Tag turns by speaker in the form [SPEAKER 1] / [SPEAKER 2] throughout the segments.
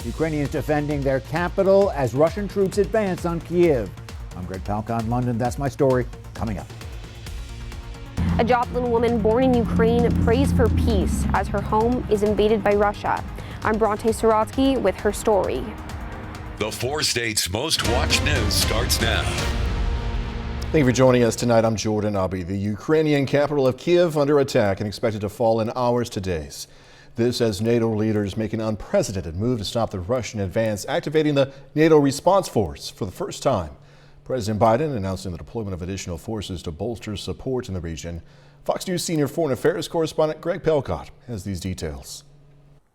[SPEAKER 1] Ukrainians defending their capital as Russian troops advance on Kyiv. I'm Greg Palka in London. That's my story. Coming up.
[SPEAKER 2] A Joplin woman born in Ukraine prays for peace as her home is invaded by Russia. I'm Bronte Sorotsky with her story.
[SPEAKER 3] The four states' most watched news starts now.
[SPEAKER 4] Thank you for joining us tonight. I'm Jordan Abbey. The Ukrainian capital of Kyiv under attack and expected to fall in hours to days. This as NATO leaders make an unprecedented move to stop the Russian advance, activating the NATO response force for the first time. President Biden announcing the deployment of additional forces to bolster support in the region. Fox News senior foreign affairs correspondent Greg Palka has these details.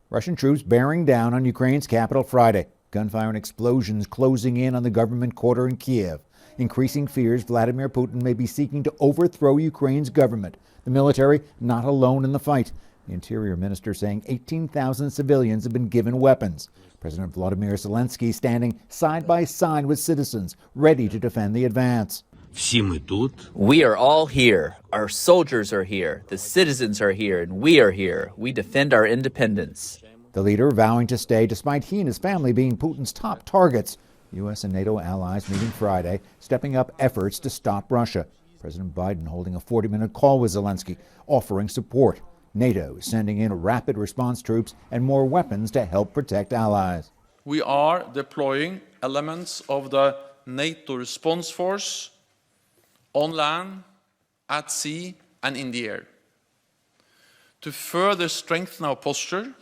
[SPEAKER 1] Russian troops bearing down on Ukraine's capital Friday. Gunfire and explosions closing in on the government quarter in Kyiv. Increasing fears Vladimir Putin may be seeking to overthrow Ukraine's government. The military not alone in the fight. The Interior Minister saying 18,000 civilians have been given weapons. President Volodymyr Zelensky standing side by side with citizens, ready to defend the advance.
[SPEAKER 5] We are all here. Our soldiers are here. The citizens are here, and we are here. We defend our independence.
[SPEAKER 1] The leader vowing to stay despite he and his family being Putin's top targets. U.S. and NATO allies meeting Friday, stepping up efforts to stop Russia. President Biden holding a 40-minute call with Zelensky, offering support. NATO sending in rapid response troops and more weapons to help protect allies.
[SPEAKER 6] We are deploying elements of the NATO response force on land, at sea, and in the air to further strengthen our posture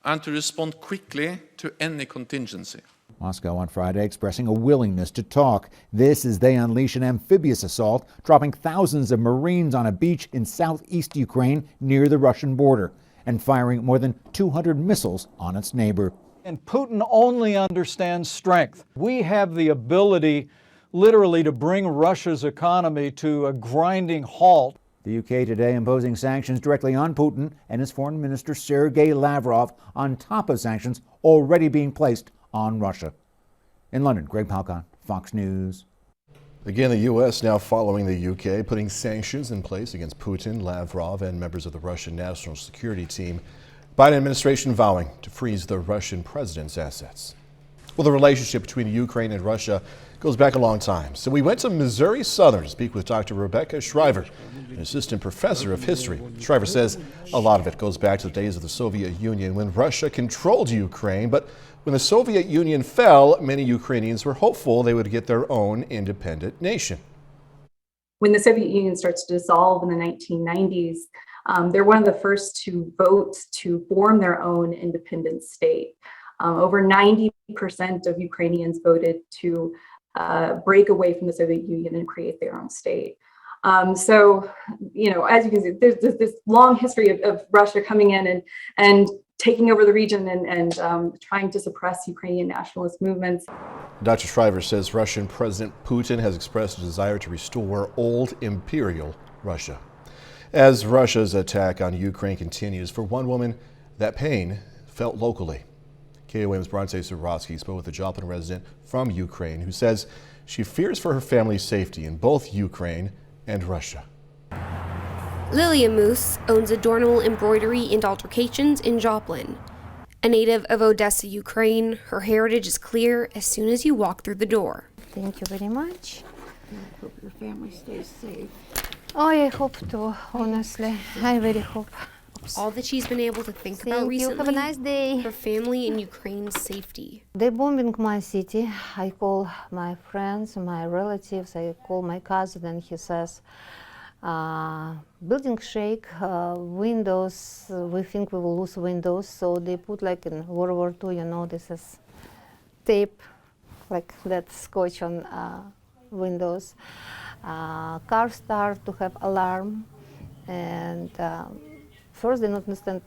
[SPEAKER 6] and to respond quickly to any contingency.
[SPEAKER 1] Moscow on Friday expressing a willingness to talk. This as they unleash an amphibious assault, dropping thousands of Marines on a beach in southeast Ukraine near the Russian border and firing more than 200 missiles on its neighbor.
[SPEAKER 7] And Putin only understands strength. We have the ability literally to bring Russia's economy to a grinding halt.
[SPEAKER 1] The UK today imposing sanctions directly on Putin and his foreign minister Sergei Lavrov on top of sanctions already being placed on Russia. In London, Greg Palka, Fox News.
[SPEAKER 4] Again, the U.S. now following the U.K., putting sanctions in place against Putin, Lavrov, and members of the Russian National Security Team. Biden administration vowing to freeze the Russian president's assets. Well, the relationship between Ukraine and Russia goes back a long time. So we went to Missouri Southern to speak with Dr. Rebecca Shriver, an assistant professor of history. Shriver says a lot of it goes back to the days of the Soviet Union when Russia controlled Ukraine. But when the Soviet Union fell, many Ukrainians were hopeful they would get their own independent nation.
[SPEAKER 8] When the Soviet Union starts to dissolve in the 1990s, they're one of the first to vote to form their own independent state. Over 90% of Ukrainians voted to break away from the Soviet Union and create their own state. So, you know, as you can see, there's this long history of Russia coming in and taking over the region and trying to suppress Ukrainian nationalist movements.
[SPEAKER 4] Dr. Shriver says Russian President Putin has expressed a desire to restore old imperial Russia. As Russia's attack on Ukraine continues, for one woman, that pain felt locally. KOAM's Bronte Sorotsky spoke with a Joplin resident from Ukraine who says she fears for her family's safety in both Ukraine and Russia.
[SPEAKER 2] Lilia Moose owns Adornable Embroidery and Altercations in Joplin. A native of Odessa, Ukraine, her heritage is clear as soon as you walk through the door.
[SPEAKER 9] Thank you very much.
[SPEAKER 10] I hope your family stays safe.
[SPEAKER 9] Oh, I hope too, honestly. I very hope.
[SPEAKER 2] All that she's been able to think about recently,
[SPEAKER 9] have a nice day.
[SPEAKER 2] Her family and Ukraine's safety.
[SPEAKER 9] They're bombing my city. I call my friends, my relatives, I call my cousin and he says, building shake, windows, we think we will lose windows. So they put like in World War II, you know, this is tape, like that scotch on windows. Cars start to have alarm and first they don't understand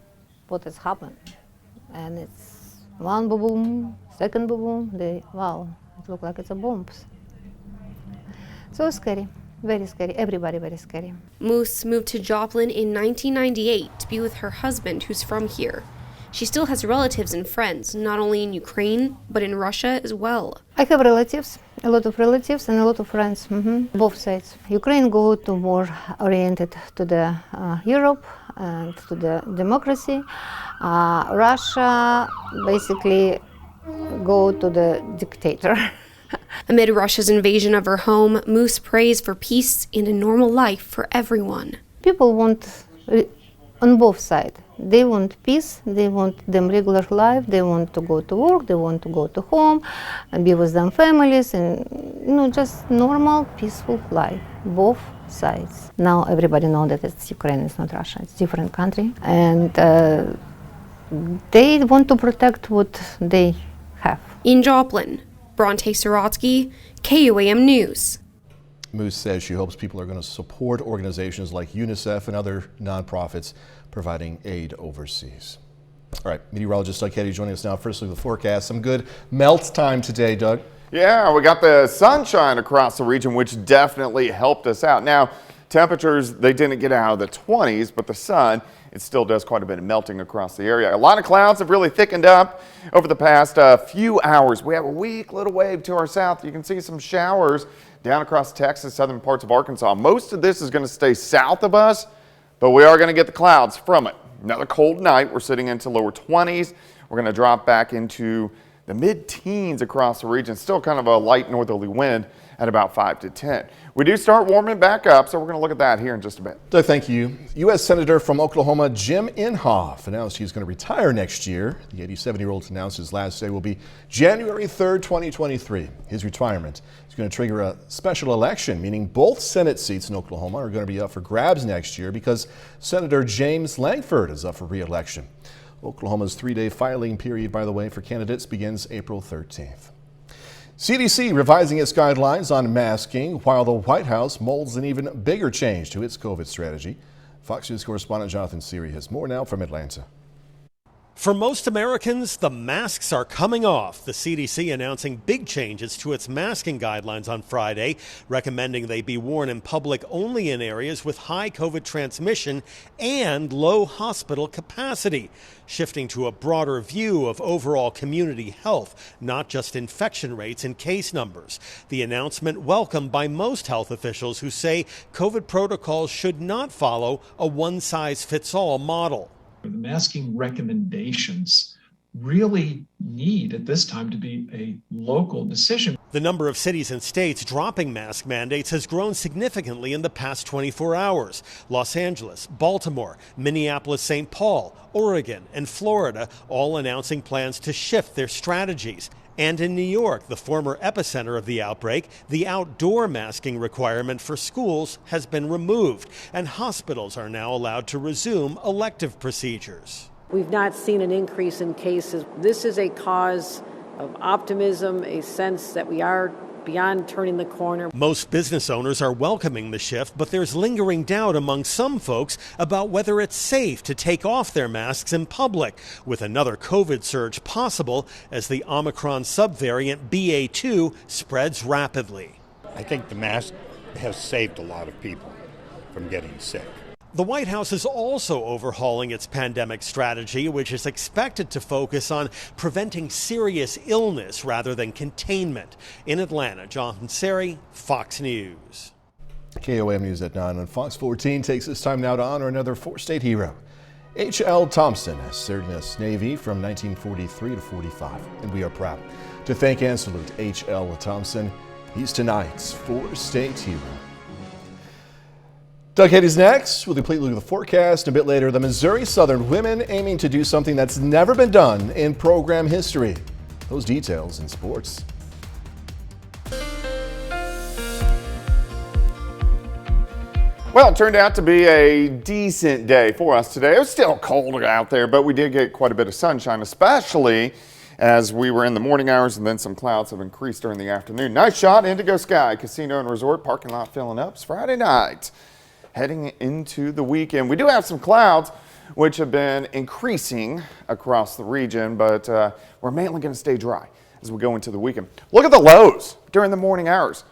[SPEAKER 9] what has happened. And it's one boom, second boom, wow, it looks like it's a bombs. So scary. Very scary. Everybody very scary.
[SPEAKER 2] Moose moved to Joplin in 1998 to be with her husband, who's from here. She still has relatives and friends, not only in Ukraine, but in Russia as well.
[SPEAKER 9] I have relatives, a lot of relatives and a lot of friends, both sides. Ukraine go to more oriented to the Europe, and to the democracy. Russia basically go to the dictator.
[SPEAKER 2] Amid Russia's invasion of her home, Moose prays for peace and a normal life for everyone.
[SPEAKER 9] People want, on both sides, they want peace, they want them regular life, they want to go to work, they want to go to home and be with them families and just normal, peaceful life, both sides. Now everybody knows that it's Ukraine, it's not Russia, it's a different country. And they want to protect what they have.
[SPEAKER 2] In Joplin, Bronte Sorotsky, KOAM News.
[SPEAKER 4] Moose says she hopes people are going to support organizations like UNICEF and other nonprofits providing aid overseas. All right, meteorologist Doug Ketty joining us now. First look at the forecast. Some good melt time today, Doug.
[SPEAKER 11] Yeah, we got the sunshine across the region, which definitely helped us out. Now, temperatures, they didn't get out of the 20s, but the sun, it still does quite a bit of melting across the area. A lot of clouds have really thickened up over the past few hours. We have a weak little wave to our south. You can see some showers down across Texas, southern parts of Arkansas. Most of this is going to stay south of us, but we are going to get the clouds from it. Another cold night. We're sitting into lower 20s. We're going to drop back into the mid-teens across the region. Still kind of a light northerly wind at about 5 to 10. We do start warming back up, so we're going to look at that here in just a bit.
[SPEAKER 4] Doug, thank you. U.S. Senator from Oklahoma Jim Inhofe announced he's going to retire next year. The 87-year-old announced his last day will be January 3rd, 2023. His retirement is going to trigger a special election, meaning both Senate seats in Oklahoma are going to be up for grabs next year because Senator James Lankford is up for re-election. Oklahoma's 3-day filing period, by the way, for candidates begins April 13th. CDC revising its guidelines on masking while the White House molds an even bigger change to its COVID strategy. Fox News correspondent Jonathan Seary has more now from Atlanta.
[SPEAKER 12] For most Americans, the masks are coming off. The CDC announcing big changes to its masking guidelines on Friday, recommending they be worn in public only in areas with high COVID transmission and low hospital capacity, shifting to a broader view of overall community health, not just infection rates and case numbers. The announcement welcomed by most health officials who say COVID protocols should not follow a one-size-fits-all model.
[SPEAKER 13] The masking recommendations really need at this time to be a local decision.
[SPEAKER 12] The number of cities and states dropping mask mandates has grown significantly in the past 24 hours. Los Angeles, Baltimore, Minneapolis, St. Paul, Oregon, and Florida all announcing plans to shift their strategies. And in New York, the former epicenter of the outbreak, the outdoor masking requirement for schools has been removed, and hospitals are now allowed to resume elective procedures.
[SPEAKER 14] We've not seen an increase in cases. This is a cause of optimism, a sense that we are beyond turning the corner.
[SPEAKER 12] Most business owners are welcoming the shift, but there's lingering doubt among some folks about whether it's safe to take off their masks in public, with another COVID surge possible as the Omicron subvariant BA2 spreads rapidly.
[SPEAKER 15] I think the mask has saved a lot of people from getting sick.
[SPEAKER 12] The White House is also overhauling its pandemic strategy, which is expected to focus on preventing serious illness rather than containment. In Atlanta, Jonathan Seary, Fox News.
[SPEAKER 4] KOAM News at 9 on Fox 14 takes this time now to honor another four-state hero. H.L. Thompson has served in the Navy from 1943 to 45, and we are proud to thank and salute H.L. Thompson. He's tonight's four-state hero. Doug Ketty's next with a complete look at the forecast. A bit later, the Missouri Southern women aiming to do something that's never been done in program history. Those details in sports.
[SPEAKER 11] Well, it turned out to be a decent day for us today. It was still cold out there, but we did get quite a bit of sunshine, especially as we were in the morning hours, and then some clouds have increased during the afternoon. Nice shot, Indigo Sky Casino and Resort parking lot filling up. It's Friday night. Heading into the weekend. We do have some clouds which have been increasing across the region, but we're mainly going to stay dry as we go into the weekend. Look at the lows during the morning hours.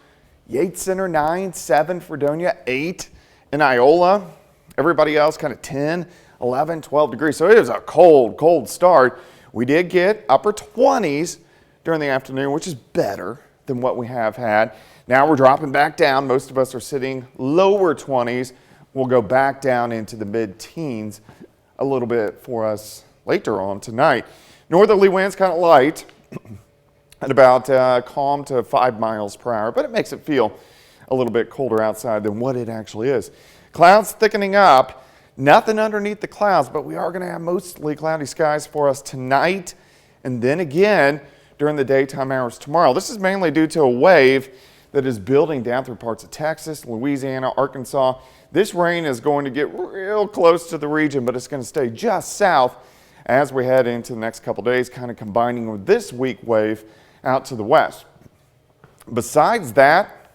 [SPEAKER 11] Yates Center 9, 7 Fredonia, 8 in Iola. Everybody else kind of 10, 11, 12 degrees. So it was a cold, cold start. We did get upper 20s during the afternoon, which is better than what we have had. Now we're dropping back down. Most of us are sitting lower 20s will go back down into the mid-teens a little bit for us later on tonight. Northerly winds kind of light at about calm to 5 miles per hour, but it makes it feel a little bit colder outside than what it actually is. Clouds thickening up, nothing underneath the clouds, but we are going to have mostly cloudy skies for us tonight and then again during the daytime hours tomorrow. This is mainly due to a wave that is building down through parts of Texas, Louisiana, Arkansas. This rain is going to get real close to the region, but it's going to stay just south as we head into the next couple days, kind of combining with this weak wave out to the west. Besides that,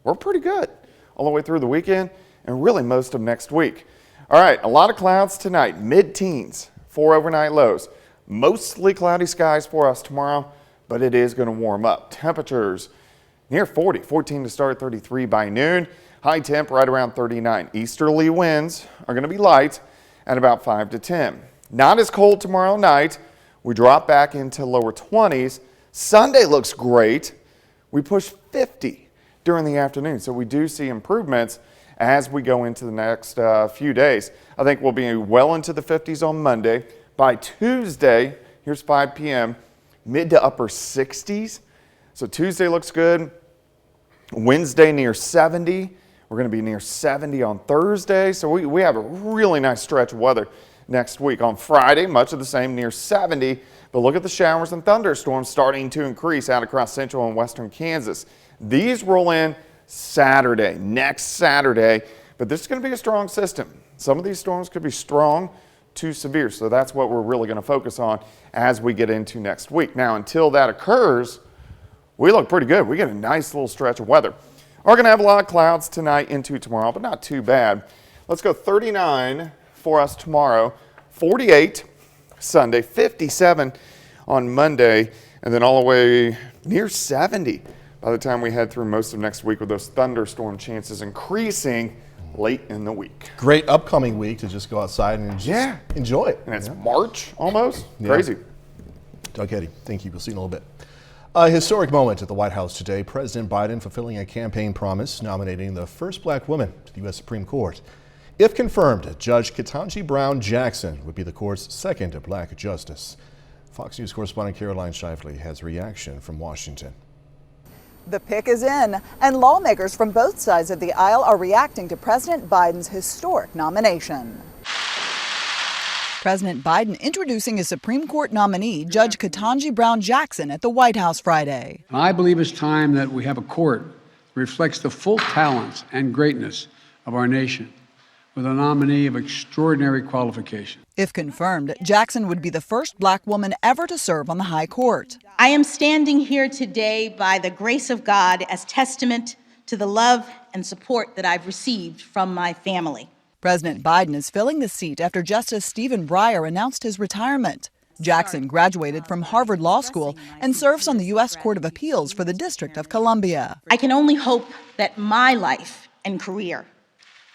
[SPEAKER 11] we're pretty good all the way through the weekend and really most of next week. All right, a lot of clouds tonight, mid-teens, 4 overnight lows. Mostly cloudy skies for us tomorrow, but it is going to warm up. Temperatures near 40, 14 to start, 33 by noon. High temp right around 39. Easterly winds are going to be light at about 5 to 10. Not as cold tomorrow night. We drop back into lower 20s. Sunday looks great. We push 50 during the afternoon, so we do see improvements as we go into the next few days. I think we'll be well into the 50s on Monday. By Tuesday, here's 5 p.m., mid to upper 60s. So Tuesday looks good. Wednesday near 70. We're going to be near 70 on Thursday. So we have a really nice stretch of weather next week. On Friday, much of the same, near 70. But look at the showers and thunderstorms starting to increase out across central and western Kansas. These roll in Saturday, next Saturday. But this is going to be a strong system. Some of these storms could be strong to severe. So that's what we're really going to focus on as we get into next week. Now, until that occurs, we look pretty good. We get a nice little stretch of weather. We're going to have a lot of clouds tonight into tomorrow, but not too bad. Let's go 39 for us tomorrow, 48 Sunday, 57 on Monday, and then all the way near 70 by the time we head through most of next week with those thunderstorm chances increasing late in the week.
[SPEAKER 4] Great upcoming week to just go outside and just enjoy it.
[SPEAKER 11] And it's March almost. Crazy.
[SPEAKER 4] Doug Eddy, thank you. We'll see you in a little bit. A historic moment at the White House today. President Biden fulfilling a campaign promise, nominating the first black woman to the U.S. Supreme Court. If confirmed, Judge Ketanji Brown Jackson would be the court's second black justice. Fox News correspondent Caroline Shively has reaction from Washington.
[SPEAKER 16] The pick is in, and lawmakers from both sides of the aisle are reacting to President Biden's historic nomination. President Biden introducing his Supreme Court nominee, Judge Ketanji Brown Jackson, at the White House Friday.
[SPEAKER 17] I believe it's time that we have a court that reflects the full talents and greatness of our nation, with a nominee of extraordinary qualification.
[SPEAKER 16] If confirmed, Jackson would be the first black woman ever to serve on the high court.
[SPEAKER 18] I am standing here today by the grace of God as testament to the love and support that I've received from my family.
[SPEAKER 16] President Biden is filling the seat after Justice Stephen Breyer announced his retirement. Jackson graduated from Harvard Law School and serves on the U.S. Court of Appeals for the District of Columbia.
[SPEAKER 18] I can only hope that my life and career,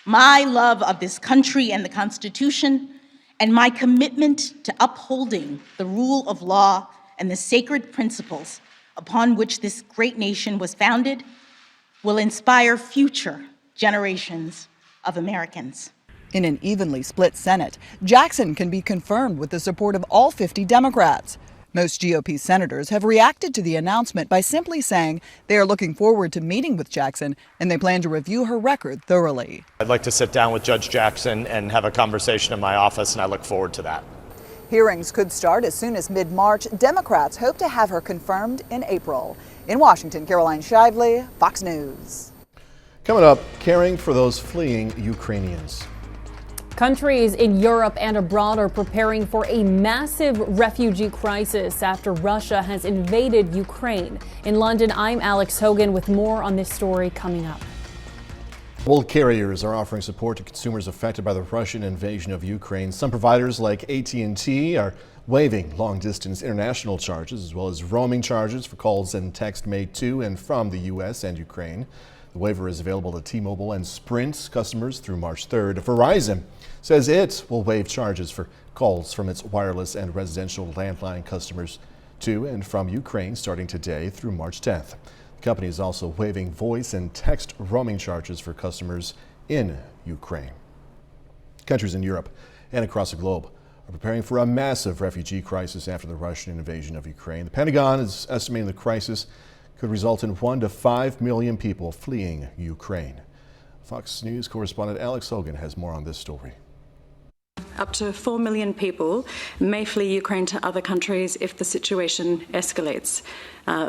[SPEAKER 18] my love of this country and the Constitution, and my commitment to upholding the rule of law and the sacred principles upon which this great nation was founded will inspire future generations of Americans.
[SPEAKER 16] In an evenly split Senate, Jackson can be confirmed with the support of all 50 Democrats. Most GOP senators have reacted to the announcement by simply saying they are looking forward to meeting with Jackson and they plan to review her record thoroughly.
[SPEAKER 19] I'd like to sit down with Judge Jackson and have a conversation in my office, and I look forward to that.
[SPEAKER 16] Hearings could start as soon as mid-March. Democrats hope to have her confirmed in April. In Washington, Caroline Shively, Fox News.
[SPEAKER 4] Coming up, caring for those fleeing Ukrainians.
[SPEAKER 20] Countries in Europe and abroad are preparing for a massive refugee crisis after Russia has invaded Ukraine. In London, I'm Alex Hogan with more on this story coming up.
[SPEAKER 4] World carriers are offering support to consumers affected by the Russian invasion of Ukraine. Some providers like AT&T are waiving long-distance international charges as well as roaming charges for calls and text made to and from the U.S. and Ukraine. The waiver is available to T-Mobile and Sprint customers through March 3rd. Verizon says it will waive charges for calls from its wireless and residential landline customers to and from Ukraine starting today through March 10th. The company is also waiving voice and text roaming charges for customers in Ukraine. Countries in Europe and across the globe are preparing for a massive refugee crisis after the Russian invasion of Ukraine. The Pentagon is estimating the crisis could result in 1 to 5 million people fleeing Ukraine. Fox News correspondent Alex Hogan has more on this story.
[SPEAKER 21] Up to 4 million people may flee Ukraine to other countries if the situation escalates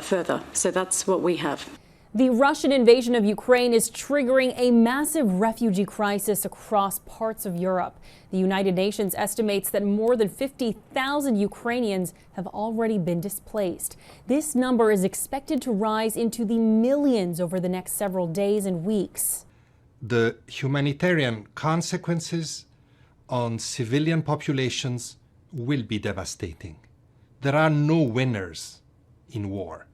[SPEAKER 21] further. So that's what we have.
[SPEAKER 20] The Russian invasion of Ukraine is triggering a massive refugee crisis across parts of Europe. The United Nations estimates that more than 50,000 Ukrainians have already been displaced. This number is expected to rise into the millions over the next several days and weeks.
[SPEAKER 22] The humanitarian consequences on civilian populations will be devastating. There are no winners in war.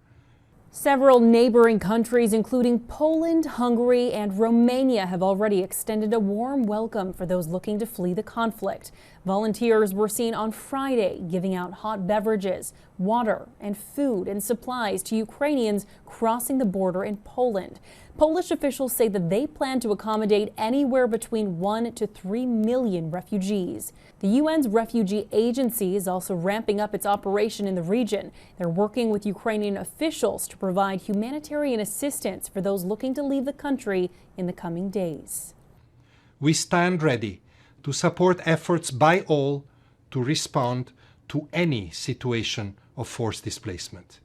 [SPEAKER 20] Several neighboring countries, including Poland, Hungary, and Romania, have already extended a warm welcome for those looking to flee the conflict. Volunteers were seen on Friday giving out hot beverages, water, and food and supplies to Ukrainians crossing the border in Poland. Polish officials say that they plan to accommodate anywhere between 1 to 3 million refugees. The UN's refugee agency is also ramping up its operation in the region. They're working with Ukrainian officials to provide humanitarian assistance for those looking to leave the country in the coming days.
[SPEAKER 22] We stand ready to support efforts by all to respond to any situation of forced displacement.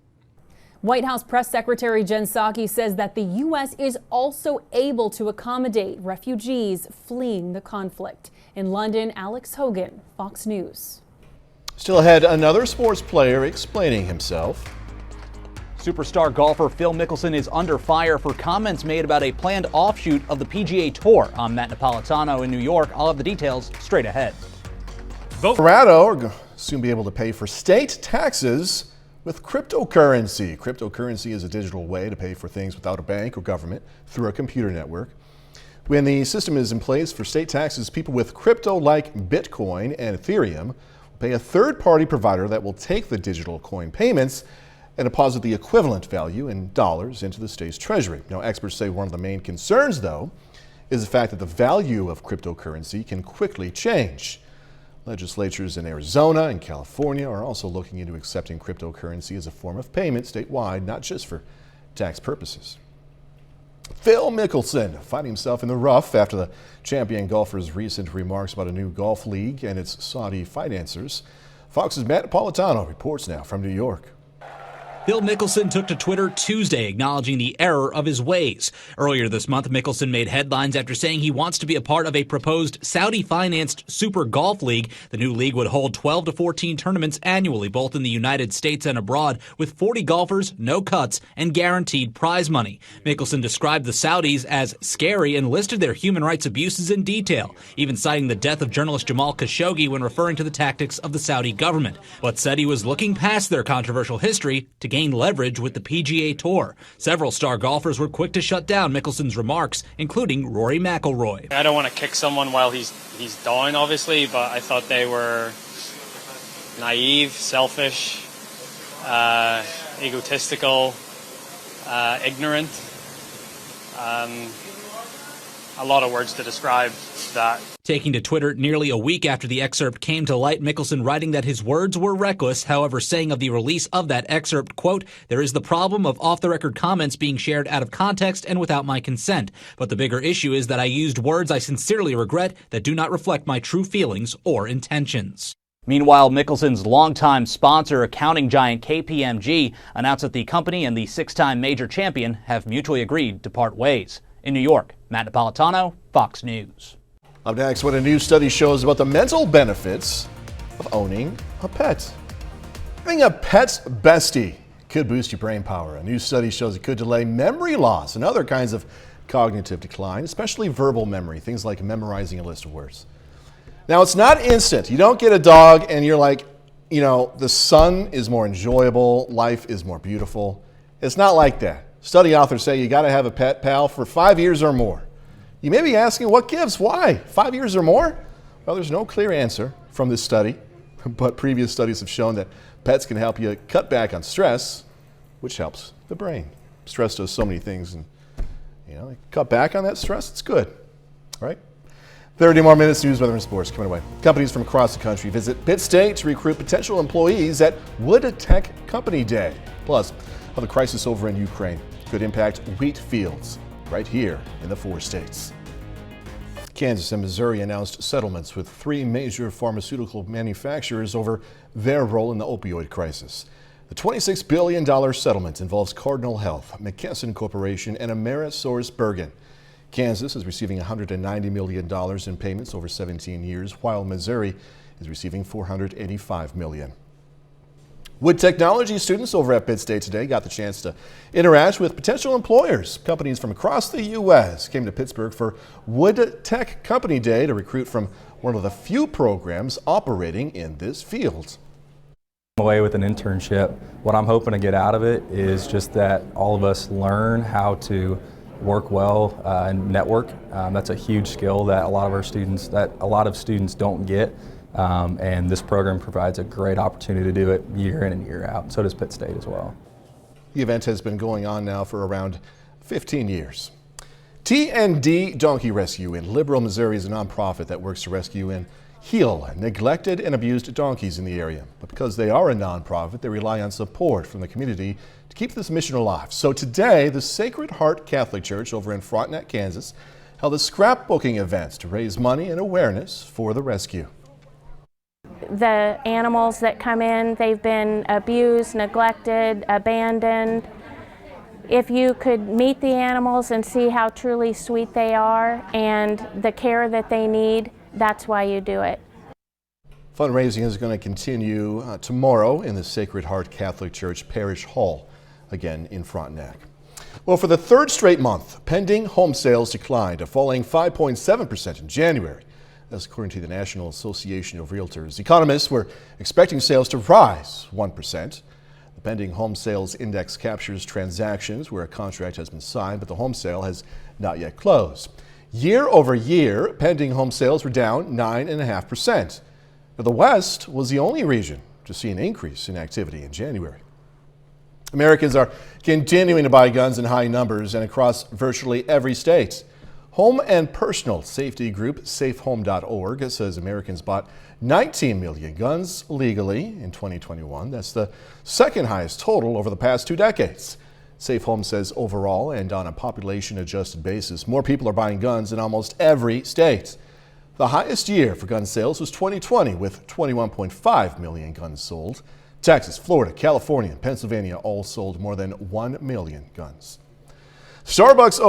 [SPEAKER 20] White House Press Secretary Jen Psaki says that the U.S. is also able to accommodate refugees fleeing the conflict. In London, Alex Hogan, Fox News.
[SPEAKER 4] Still ahead, another sports player explaining himself.
[SPEAKER 23] Superstar golfer Phil Mickelson is under fire for comments made about a planned offshoot of the PGA Tour. I'm Matt Napolitano in New York. I'll have the details straight ahead.
[SPEAKER 4] Colorado are soon be able to pay for state taxes with cryptocurrency. Cryptocurrency is a digital way to pay for things without a bank or government through a computer network. When the system is in place for state taxes, people with crypto like Bitcoin and Ethereum will pay a third-party provider that will take the digital coin payments and deposit the equivalent value in dollars into the state's treasury. Now, experts say one of the main concerns, though, is the fact that the value of cryptocurrency can quickly change. Legislatures in Arizona and California are also looking into accepting cryptocurrency as a form of payment statewide, not just for tax purposes. Phil Mickelson finding himself in the rough after the champion golfer's recent remarks about a new golf league and its Saudi financiers. Fox's Matt Napolitano reports now from New York.
[SPEAKER 24] Phil Mickelson took to Twitter Tuesday acknowledging the error of his ways. Earlier this month, Mickelson made headlines after saying he wants to be a part of a proposed Saudi-financed Super Golf League. The new league would hold 12 to 14 tournaments annually, both in the United States and abroad, with 40 golfers, no cuts, and guaranteed prize money. Mickelson described the Saudis as scary and listed their human rights abuses in detail, even citing the death of journalist Jamal Khashoggi when referring to the tactics of the Saudi government, but said he was looking past their controversial history to gain leverage with the PGA Tour. Several star golfers were quick to shut down Mickelson's remarks, including Rory McIlroy.
[SPEAKER 25] I don't want to kick someone while he's down, obviously, but I thought they were naive, selfish, egotistical, ignorant. A lot of words to describe that.
[SPEAKER 24] Taking to Twitter nearly a week after the excerpt came to light, Mickelson writing that his words were reckless, however saying of the release of that excerpt, quote, "There is the problem of off-the-record comments being shared out of context and without my consent. But the bigger issue is that I used words I sincerely regret that do not reflect my true feelings or intentions."
[SPEAKER 23] Meanwhile, Mickelson's longtime sponsor, accounting giant KPMG, announced that the company and the six-time major champion have mutually agreed to part ways. In New York, Matt Napolitano, Fox News.
[SPEAKER 4] Up next, what a new study shows about the mental benefits of owning a pet. Having a pet's bestie could boost your brain power. A new study shows it could delay memory loss and other kinds of cognitive decline, especially verbal memory, things like memorizing a list of words. Now, it's not instant. You don't get a dog and you're like, you know, the sun is more enjoyable, life is more beautiful. It's not like that. Study authors say you got to have a pet pal for 5 years or more. You may be asking, what gives? Why? 5 years or more? Well, there's no clear answer from this study, but previous studies have shown that pets can help you cut back on stress, which helps the brain. Stress does so many things, and cut back on that stress, it's good. All right. 30 more minutes, news, weather, and sports coming away. Companies from across the country visit Pitt State to recruit potential employees at Wood Tech Company Day. Plus, how the crisis over in Ukraine could impact wheat fields right here in the 4 states. Kansas and Missouri announced settlements with 3 major pharmaceutical manufacturers over their role in the opioid crisis. The $26 billion settlement involves Cardinal Health, McKesson Corporation, and AmerisourceBergen. Kansas is receiving $190 million in payments over 17 years, while Missouri is receiving $485 million. Wood technology students over at Pitt State today got the chance to interact with potential employers. Companies from across the U.S. came to Pittsburgh for Wood Tech Company Day to recruit from one of the few programs operating in this field.
[SPEAKER 1] Away with an internship. What I'm hoping to get out of it is just that all of us learn how to work well and network. That's a huge skill that a lot of students don't get, and this program provides a great opportunity to do it year in and year out. So does Pitt State as well.
[SPEAKER 4] The event has been going on now for around 15 years. T&D Donkey Rescue in Liberal, Missouri is a nonprofit that works to rescue and heal neglected and abused donkeys in the area. But because they are a nonprofit, they rely on support from the community to keep this mission alive. So today, the Sacred Heart Catholic Church over in Frontenac, Kansas, held a scrapbooking event to raise money and awareness for the rescue.
[SPEAKER 3] The animals that come in, they've been abused, neglected, abandoned. If you could meet the animals and see how truly sweet they are and the care that they need, that's why you do it.
[SPEAKER 4] Fundraising is going to continue tomorrow in the Sacred Heart Catholic Church Parish Hall, again in Frontenac. Well, for the 3rd straight month, pending home sales declined, falling 5.7% in January. That's according to the National Association of Realtors. Economists were expecting sales to rise 1%. The pending home sales index captures transactions where a contract has been signed, but the home sale has not yet closed. Year over year, pending home sales were down 9.5%. Now, the West was the only region to see an increase in activity in January. Americans are continuing to buy guns in high numbers and across virtually every state. Home and personal safety group SafeHome.org says Americans bought 19 million guns legally in 2021. That's the 2nd highest total over the past 2 decades. Safe Home says overall and on a population-adjusted basis, more people are buying guns in almost every state. The highest year for gun sales was 2020 with 21.5 million guns sold. Texas, Florida, California, and Pennsylvania all sold more than 1 million guns. Starbucks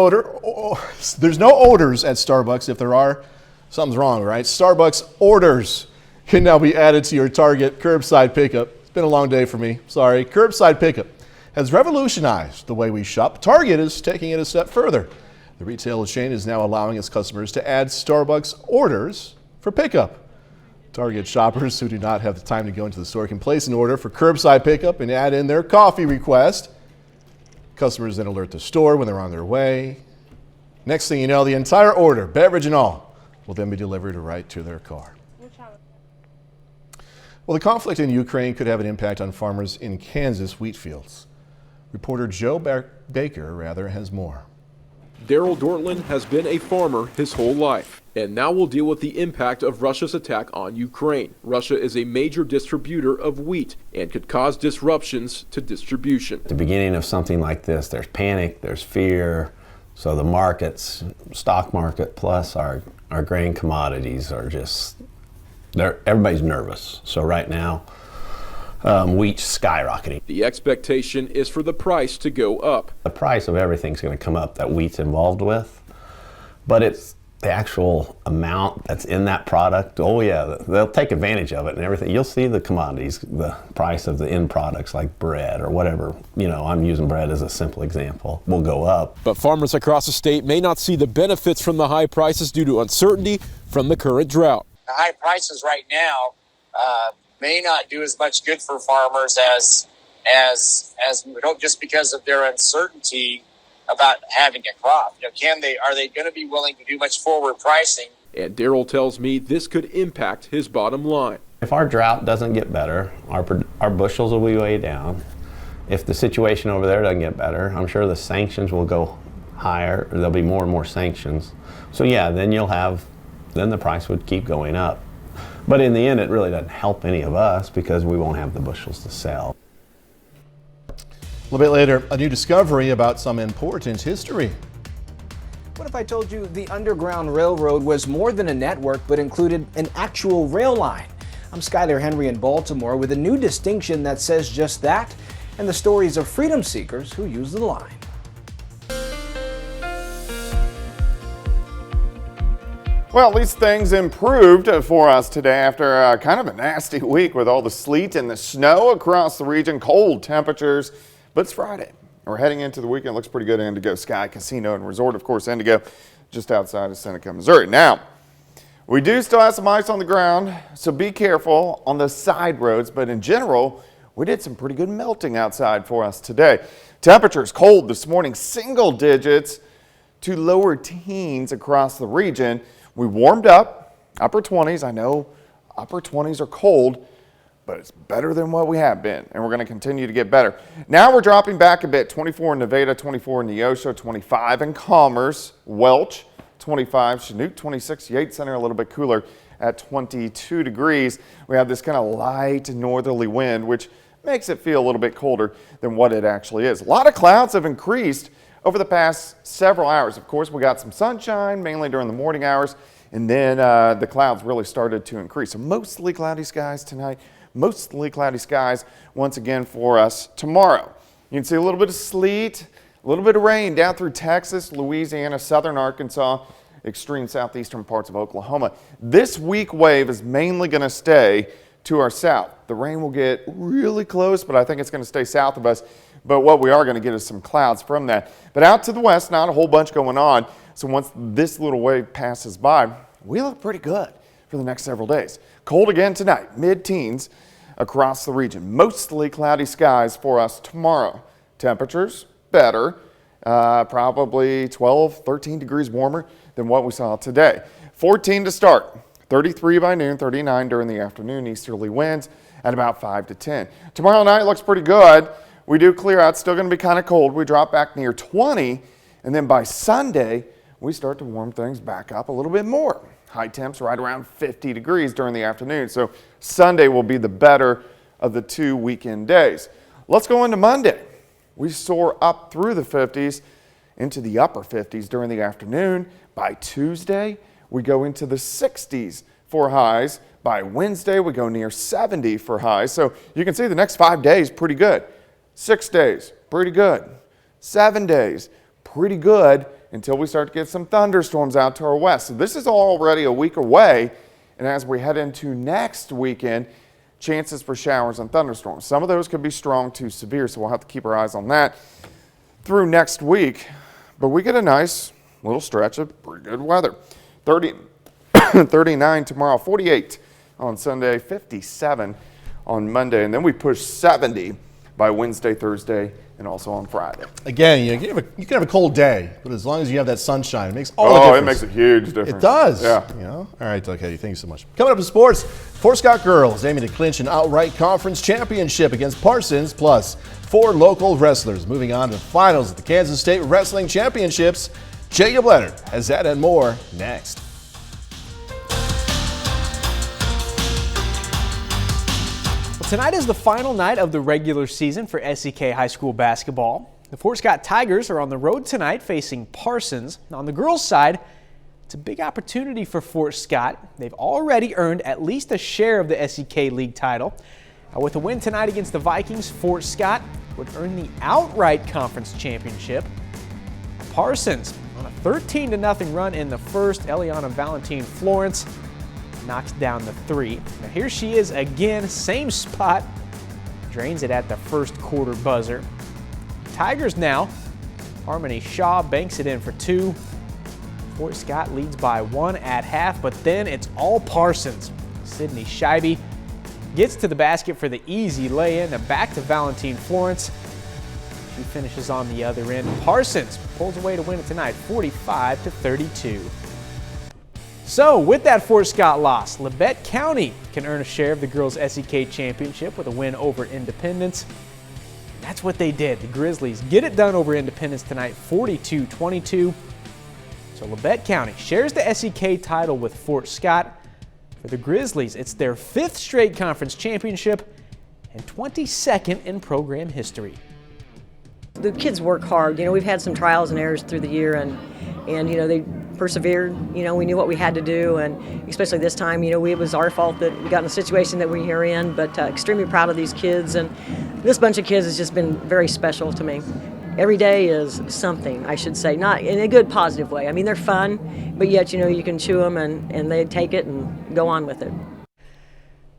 [SPEAKER 4] there's no orders at Starbucks. If there are, something's wrong, right? Starbucks orders can now be added to your Target curbside pickup. It's been a long day for me, sorry. Curbside pickup has revolutionized the way we shop. Target is taking it a step further. The retail chain is now allowing its customers to add Starbucks orders for pickup. Target shoppers who do not have the time to go into the store can place an order for curbside pickup and add in their coffee request. Customers then alert the store when they're on their way. Next thing you know, the entire order, beverage and all, will then be delivered right to their car. Well, the conflict in Ukraine could have an impact on farmers in Kansas wheat fields. Reporter Joe Baker has more.
[SPEAKER 5] Daryl Dortland has been a farmer his whole life and now will deal with the impact of Russia's attack on Ukraine. Russia is a major distributor of wheat and could cause disruptions to distribution.
[SPEAKER 6] At the beginning of something like this, there's panic, there's fear. So the markets, stock market plus our grain commodities are just, everybody's nervous. So right now, wheat's skyrocketing.
[SPEAKER 5] The expectation is for the price to go up.
[SPEAKER 6] The price of everything's going to come up that wheat's involved with, but it's the actual amount that's in that product. Oh yeah, they'll take advantage of it and everything. You'll see the commodities, the price of the end products like bread or whatever. You know, I'm using bread as a simple example, will go up.
[SPEAKER 5] But farmers across the state may not see the benefits from the high prices due to uncertainty from the current drought.
[SPEAKER 7] The high prices right now may not do as much good for farmers as we hope, just because of their uncertainty about having a crop. You know, are they going to be willing to do much forward pricing?
[SPEAKER 5] And Daryl tells me this could impact his bottom line.
[SPEAKER 6] If our drought doesn't get better, our bushels will be way down. If the situation over there doesn't get better, I'm sure the sanctions will go higher, there'll be more and more sanctions. So yeah, then then the price would keep going up. But in the end, it really doesn't help any of us because we won't have the bushels to sell.
[SPEAKER 4] A little bit later, a new discovery about some important history.
[SPEAKER 2] What if I told you the Underground Railroad was more than a network but included an actual rail line? I'm Skylar Henry in Baltimore with a new distinction that says just that, and the stories of freedom seekers who use the line.
[SPEAKER 11] Well, at least things improved for us today after kind of a nasty week with all the sleet and the snow across the region, cold temperatures, but it's Friday. We're heading into the weekend. It looks pretty good at Indigo Sky Casino and Resort, of course, Indigo, just outside of Seneca, Missouri. Now, we do still have some ice on the ground, so be careful on the side roads, but in general, we did some pretty good melting outside for us today. Temperatures cold this morning, single digits to lower teens across the region. We warmed up, upper 20s. I know upper 20s are cold, but it's better than what we have been, and we're going to continue to get better. Now we're dropping back a bit, 24 in Nevada, 24 in Neosho, 25 in Commerce, Welch, 25, Chinook, 26, Yates Center a little bit cooler at 22 degrees. We have this kind of light northerly wind, which makes it feel a little bit colder than what it actually is. A lot of clouds have increased over the past several hours. Of course, we got some sunshine, mainly during the morning hours, and then the clouds really started to increase. So mostly cloudy skies tonight, mostly cloudy skies once again for us tomorrow. You can see a little bit of sleet, a little bit of rain down through Texas, Louisiana, southern Arkansas, extreme southeastern parts of Oklahoma. This weak wave is mainly going to stay to our south. The rain will get really close, but I think it's going to stay south of us. But what we are going to get is some clouds from that. But out to the west, not a whole bunch going on. So once this little wave passes by, we look pretty good for the next several days. Cold again tonight, mid-teens across the region. Mostly cloudy skies for us tomorrow. Temperatures better, probably 12, 13 degrees warmer than what we saw today. 14 to start, 33 by noon, 39 during the afternoon, easterly winds at about 5 to 10. Tomorrow night looks pretty good. We do clear out, still going to be kind of cold. We drop back near 20, and then by Sunday, we start to warm things back up a little bit more. High temps right around 50 degrees during the afternoon. So Sunday will be the better of the 2 weekend days. Let's go into Monday. We soar up through the 50s into the upper 50s during the afternoon. By Tuesday, we go into the 60s for highs. By Wednesday, we go near 70 for highs. So you can see the next 5 days pretty good. 6 days, pretty good. 7 days, pretty good until we start to get some thunderstorms out to our west. So this is already a week away, and as we head into next weekend, chances for showers and thunderstorms. Some of those could be strong to severe, so we'll have to keep our eyes on that through next week. But we get a nice little stretch of pretty good weather. 39 tomorrow, 48 on Sunday, 57 on Monday, and then we push 70 by Wednesday, Thursday, and also on Friday.
[SPEAKER 4] Again, you can have a cold day, but as long as you have that sunshine, it makes all the difference.
[SPEAKER 11] It makes a huge difference.
[SPEAKER 4] It does.
[SPEAKER 11] Yeah.
[SPEAKER 4] You know? All right, Doug Heddy, thank you so much. Coming up in sports, Fort Scott girls aiming to clinch an outright conference championship against Parsons, plus 4 local wrestlers moving on to the finals at the Kansas State Wrestling Championships. Jacob Leonard has that and more next.
[SPEAKER 8] Tonight is the final night of the regular season for SEK High School basketball. The Fort Scott Tigers are on the road tonight facing Parsons. On the girls' side, it's a big opportunity for Fort Scott. They've already earned at least a share of the SEK League title. With a win tonight against the Vikings, Fort Scott would earn the outright conference championship. Parsons on a 13-0 run in the first. Eliana Valentine Florence knocks down the 3. Now here she is again, same spot. Drains it at the first quarter buzzer. Tigers now. Harmony Shaw banks it in for 2. Fort Scott leads by 1 at half, but then it's all Parsons. Sydney Scheibe gets to the basket for the easy lay-in, and back to Valentine Florence. She finishes on the other end. Parsons pulls away to win it tonight, 45-32. So with that Fort Scott loss, Labette County can earn a share of the girls' SEK championship with a win over Independence. That's what they did. The Grizzlies get it done over Independence tonight, 42-22. So Labette County shares the SEK title with Fort Scott. For the Grizzlies, it's their 5th straight conference championship and 22nd in program history.
[SPEAKER 9] The kids work hard. You know, we've had some trials and errors through the year, and you know, they persevered. You know, we knew what we had to do, and especially this time, you know, it was our fault that we got in the situation that we're in, but extremely proud of these kids, and this bunch of kids has just been very special to me. Every day is something, I should say, not in a good, positive way. I mean, they're fun, but yet, you know, you can chew them and they take it and go on with it.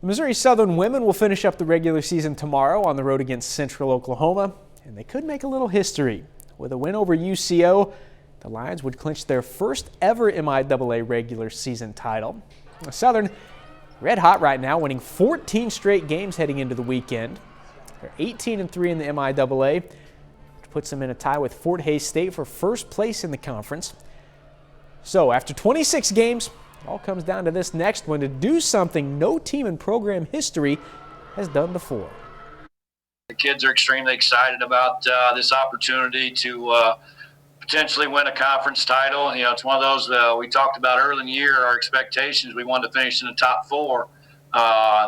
[SPEAKER 8] The Missouri Southern women will finish up the regular season tomorrow on the road against Central Oklahoma, and they could make a little history. With a win over UCO, the Lions would clinch their first ever MIAA regular season title. Southern, red hot right now, winning 14 straight games heading into the weekend. They're 18-3 in the MIAA, which puts them in a tie with Fort Hays State for first place in the conference. So after 26 games, it all comes down to this next one to do something no team in program history has done before.
[SPEAKER 10] The kids are extremely excited about this opportunity to potentially win a conference title. You know, it's one of those we talked about early in the year, our expectations, we wanted to finish in the top 4.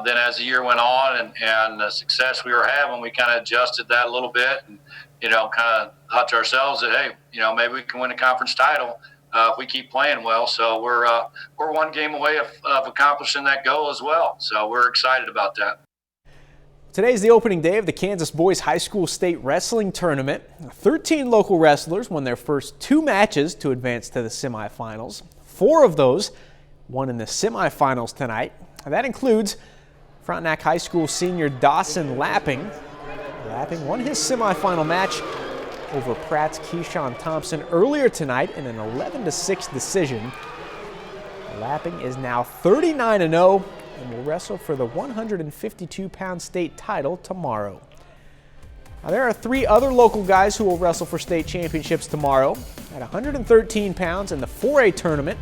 [SPEAKER 10] Then as the year went on and the success we were having, we kind of adjusted that a little bit and, you know, kind of thought to ourselves that, hey, you know, maybe we can win a conference title if we keep playing well. So we're one game away of accomplishing that goal as well. So we're excited about that.
[SPEAKER 8] Today's the opening day of the Kansas Boys High School State Wrestling Tournament. 13 local wrestlers won their first 2 matches to advance to the semifinals. 4 of those won in the semifinals tonight. And that includes Frontenac High School senior Dawson Lapping. Lapping won his semifinal match over Pratt's Keyshawn Thompson earlier tonight in an 11-6 decision. Lapping is now 39-0. And will wrestle for the 152-pound state title tomorrow. Now, there are 3 other local guys who will wrestle for state championships tomorrow. At 113 pounds in the 4A tournament,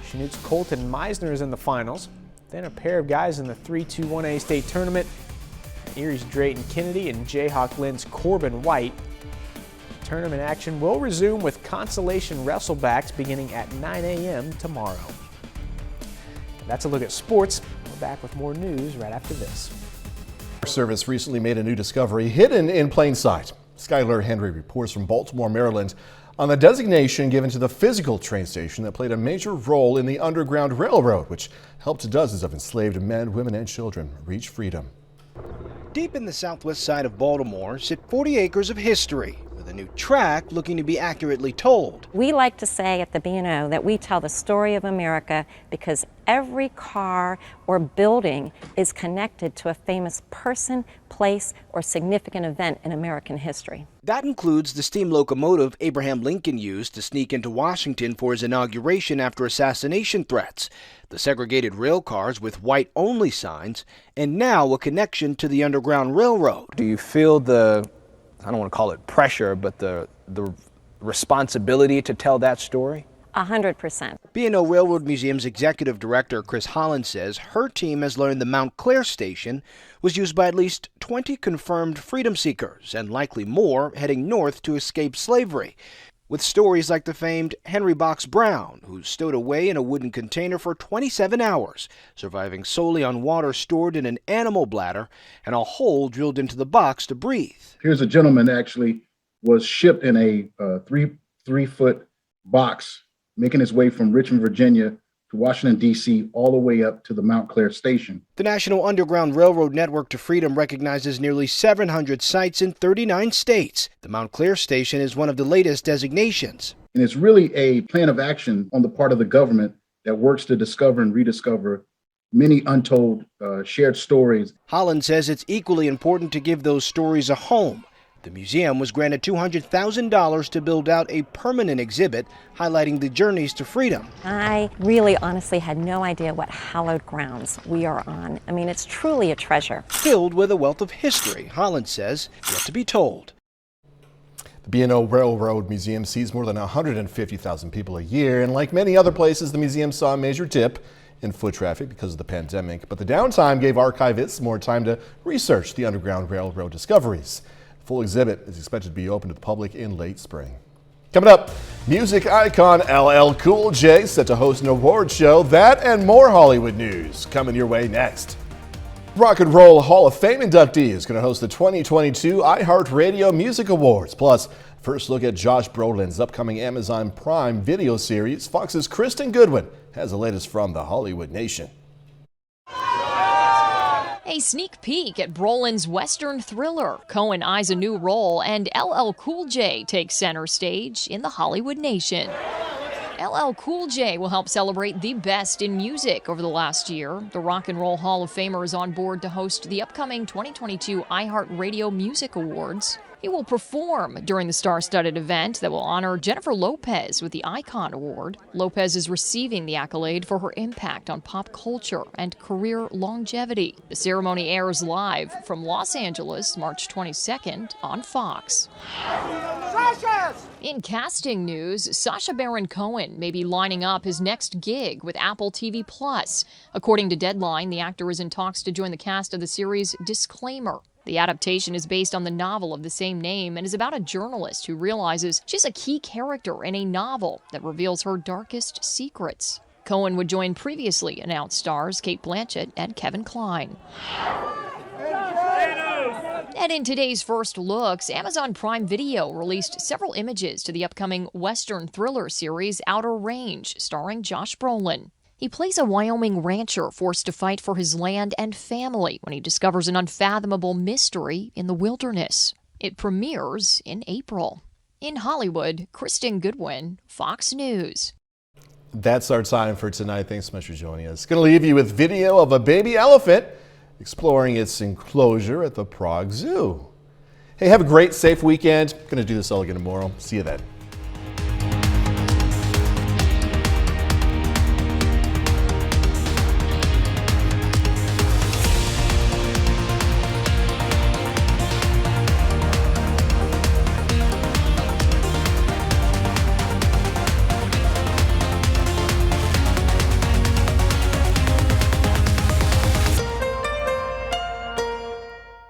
[SPEAKER 8] Chanute's Colton Meisner is in the finals. Then a pair of guys in the 3-2-1A state tournament, Erie's Drayton Kennedy and Jayhawk Lynn's Corbin White. Tournament action will resume with consolation wrestlebacks beginning at 9 a.m. tomorrow. That's a look at sports. We're back with more news right after this.
[SPEAKER 4] Our service recently made a new discovery hidden in plain sight. Skylar Henry reports from Baltimore, Maryland on the designation given to the physical train station that played a major role in the Underground Railroad, which helped dozens of enslaved men, women, and children reach freedom.
[SPEAKER 2] Deep in the southwest side of Baltimore sit 40 acres of history, with a new track looking to be accurately told.
[SPEAKER 13] We like to say at the B&O that we tell the story of America because every car or building is connected to a famous person, place, or significant event in American history.
[SPEAKER 2] That includes the steam locomotive Abraham Lincoln used to sneak into Washington for his inauguration after assassination threats, the segregated rail cars with white-only signs, and now a connection to the Underground Railroad. Do you feel the, I don't want to call it pressure, but the responsibility to tell that story?
[SPEAKER 13] 100%.
[SPEAKER 2] B&O Railroad Museum's executive director, Chris Holland, says her team has learned the Mount Clair station was used by at least 20 confirmed freedom seekers, and likely more heading north to escape slavery. With stories like the famed Henry Box Brown, who stowed away in a wooden container for 27 hours, surviving solely on water stored in an animal bladder and a hole drilled into the box to breathe.
[SPEAKER 14] Here's a gentleman that actually was shipped in a three-foot box, making his way from Richmond, Virginia to Washington, D.C., all the way up to the Mount Clair station.
[SPEAKER 2] The National Underground Railroad Network to Freedom recognizes nearly 700 sites in 39 states. The Mount Clair station is one of the latest designations.
[SPEAKER 14] And it's really a plan of action on the part of the government that works to discover and rediscover many untold shared stories.
[SPEAKER 2] Holland says it's equally important to give those stories a home. The museum was granted $200,000 to build out a permanent exhibit highlighting the journeys to freedom.
[SPEAKER 13] I really honestly had no idea what hallowed grounds we are on. I mean, it's truly a treasure.
[SPEAKER 2] Filled with a wealth of history, Holland says, yet to be told.
[SPEAKER 4] The B&O Railroad Museum sees more than 150,000 people a year, and like many other places, the museum saw a major dip in foot traffic because of the pandemic. But the downtime gave archivists more time to research the Underground Railroad discoveries. Full exhibit is expected to be open to the public in late spring. Coming up, music icon LL Cool J set to host an award show. That and more Hollywood news coming your way next. Rock and Roll Hall of Fame inductee is going to host the 2022 iHeartRadio Music Awards. Plus, first look at Josh Brolin's upcoming Amazon Prime video series. Fox's Kristen Goodwin has the latest from the Hollywood Nation.
[SPEAKER 12] A sneak peek at Brolin's Western thriller. Cohen eyes a new role, and LL Cool J takes center stage in the Hollywood Nation. LL Cool J will help celebrate the best in music over the last year. The Rock and Roll Hall of Famer is on board to host the upcoming 2022 iHeartRadio Music Awards. He will perform during the star-studded event that will honor Jennifer Lopez with the Icon Award. Lopez is receiving the accolade for her impact on pop culture and career longevity. The ceremony airs live from Los Angeles, March 22nd on Fox. In casting news, Sacha Baron Cohen may be lining up his next gig with Apple TV+. According to Deadline, the actor is in talks to join the cast of the series Disclaimer. The adaptation is based on the novel of the same name and is about a journalist who realizes she's a key character in a novel that reveals her darkest secrets. Cohen would join previously announced stars Cate Blanchett and Kevin Kline. And in today's first looks, Amazon Prime Video released several images to the upcoming Western thriller series Outer Range, starring Josh Brolin. He plays a Wyoming rancher forced to fight for his land and family when he discovers an unfathomable mystery in the wilderness. It premieres in April. In Hollywood, Kristen Goodwin, Fox News.
[SPEAKER 4] That's our time for tonight. Thanks so much for joining us. Going to leave you with video of a baby elephant exploring its enclosure at the Prague Zoo. Hey, have a great, safe weekend. Going to do this all again tomorrow. See you then.